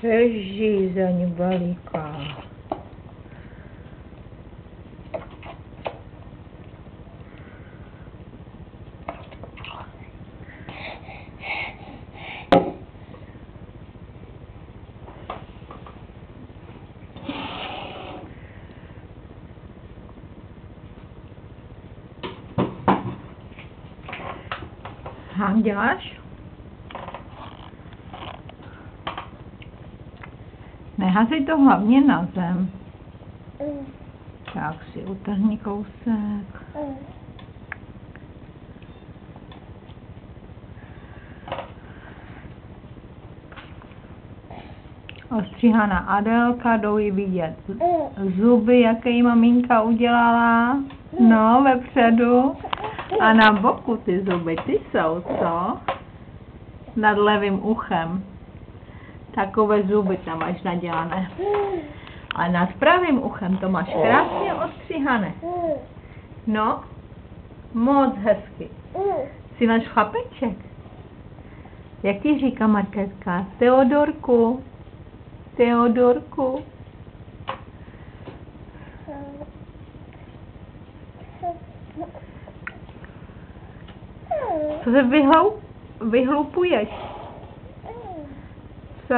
Žízeň veliká. Hám děláš? Neházej to hlavně na zem. Tak si utrhni kousek. Ostříhaná Adélka, jdou jí vidět zuby, jaké jí maminka udělala. No, vepředu. A na boku ty zuby, ty jsou, co? Nad levým uchem. Takové zuby tam máš nadělané. A nad pravým uchem to máš krásně ostříhané. No, moc hezky. Si náš chlapeček. Jak ti říká Markétka? Teodorku. Teodorku. Co se vyhlupuješ? Co?